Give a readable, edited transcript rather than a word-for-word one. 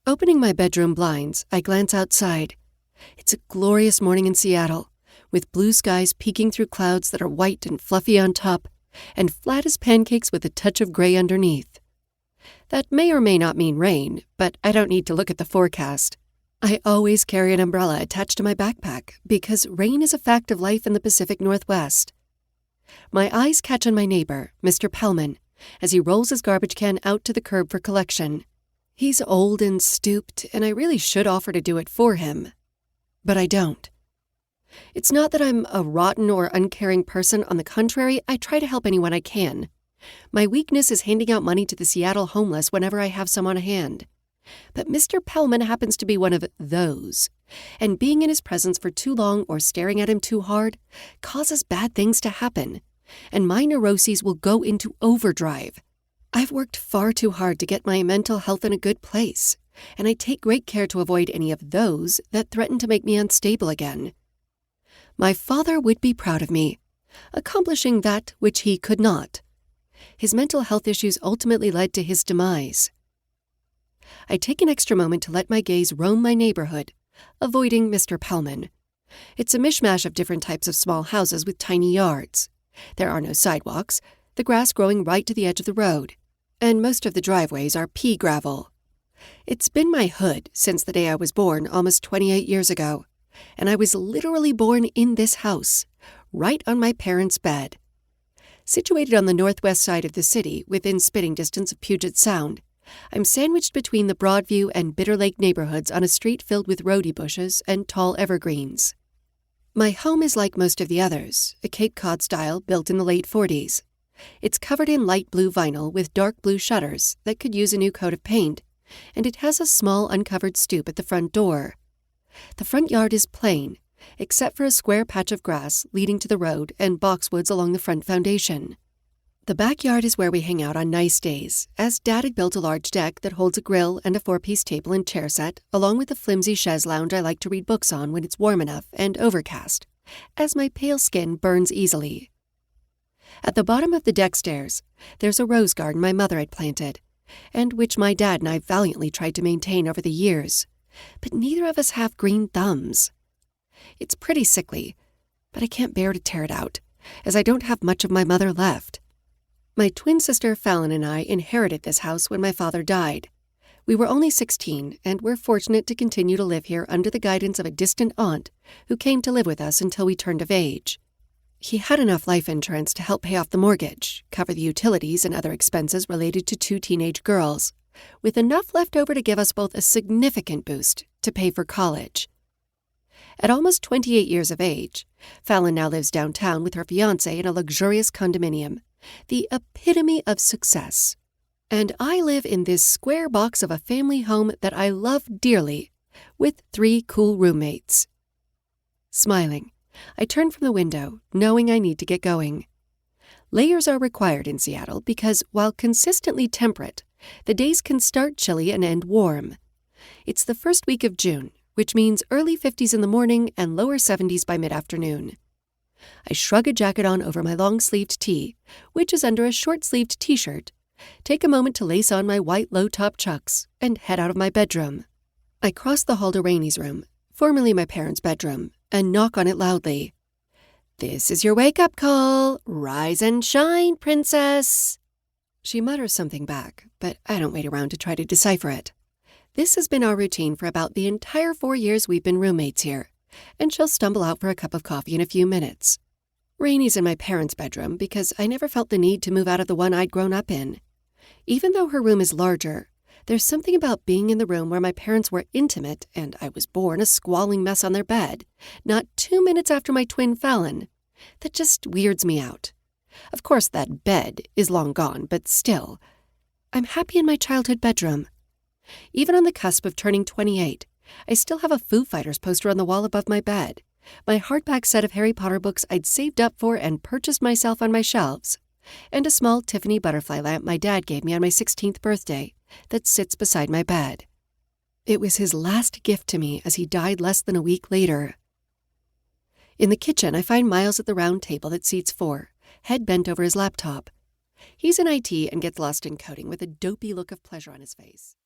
Opening my bedroom blinds, I glance outside. It's a glorious morning in Seattle, with blue skies peeking through clouds that are white and fluffy on top, and flat as pancakes with a touch of gray underneath. That may or may not mean rain, but I don't need to look at the forecast. I always carry an umbrella attached to my backpack because rain is a fact of life in the Pacific Northwest. My eyes catch on my neighbor, Mr. Pellman, as he rolls his garbage can out to the curb for collection. He's old and stooped, and I really should offer to do it for him. But I don't. It's not that I'm a rotten or uncaring person. On the contrary, I try to help anyone I can. My weakness is handing out money to the Seattle homeless whenever I have some on hand. But Mr. Pellman happens to be one of those, and being in his presence for too long or staring at him too hard causes bad things to happen, and my neuroses will go into overdrive. I've worked far too hard to get my mental health in a good place, and I take great care to avoid any of those that threaten to make me unstable again. My father would be proud of me, accomplishing that which he could not. His mental health issues ultimately led to his demise. I take an extra moment to let my gaze roam my neighborhood, avoiding Mr. Pellman. It's a mishmash of different types of small houses with tiny yards. There are no sidewalks, the grass growing right to the edge of the road, and most of the driveways are pea gravel. It's been my hood since the day I was born almost 28 years ago, and I was literally born in this house, right on my parents' bed. Situated on the northwest side of the city, within spitting distance of Puget Sound, I'm sandwiched between the Broadview and Bitter Lake neighborhoods on a street filled with rhodey bushes and tall evergreens. My home is like most of the others, a Cape Cod style built in the late 40s. It's covered in light blue vinyl with dark blue shutters that could use a new coat of paint, and it has a small uncovered stoop at the front door. The front yard is plain, except for a square patch of grass leading to the road and boxwoods along the front foundation. The backyard is where we hang out on nice days, as Dad had built a large deck that holds a grill and a 4-piece table and chair set, along with a flimsy chaise lounge I like to read books on when it's warm enough and overcast, as my pale skin burns easily. At the bottom of the deck stairs, there's a rose garden my mother had planted, and which my dad and I valiantly tried to maintain over the years, but neither of us have green thumbs. It's pretty sickly, but I can't bear to tear it out, as I don't have much of my mother left. My twin sister Fallon and I inherited this house when my father died. We were only 16, and we're fortunate to continue to live here under the guidance of a distant aunt who came to live with us until we turned of age. He had enough life insurance to help pay off the mortgage, cover the utilities and other expenses related to 2 teenage girls, with enough left over to give us both a significant boost to pay for college. At almost 28 years of age, Fallon now lives downtown with her fiancé in a luxurious condominium, the epitome of success. And I live in this square box of a family home that I love dearly, with 3 cool roommates. Smiling, I turn from the window, knowing I need to get going. Layers are required in Seattle because, while consistently temperate, the days can start chilly and end warm. It's the first week of June, which means early 50s in the morning and lower 70s by mid-afternoon. I shrug a jacket on over my long-sleeved tee, which is under a short-sleeved t-shirt, take a moment to lace on my white low-top chucks, and head out of my bedroom. I cross the hall to Rainie's room, formerly my parents' bedroom, and knock on it loudly. "This is your wake-up call. Rise and shine, princess." She mutters something back, but I don't wait around to try to decipher it. This has been our routine for about the entire 4 years we've been roommates here, and she'll stumble out for a cup of coffee in a few minutes. Rainie's in my parents' bedroom because I never felt the need to move out of the one I'd grown up in. Even though her room is larger, there's something about being in the room where my parents were intimate and I was born a squalling mess on their bed, not 2 minutes after my twin Fallon, that just weirds me out. Of course, that bed is long gone, but still, I'm happy in my childhood bedroom. Even on the cusp of turning 28, I still have a Foo Fighters poster on the wall above my bed, my hardback set of Harry Potter books I'd saved up for and purchased myself on my shelves, and a small Tiffany butterfly lamp my dad gave me on my 16th birthday that sits beside my bed. It was his last gift to me as he died less than a week later. In the kitchen, I find Miles at the round table that seats 4, head bent over his laptop. He's in IT and gets lost in coding with a dopey look of pleasure on his face.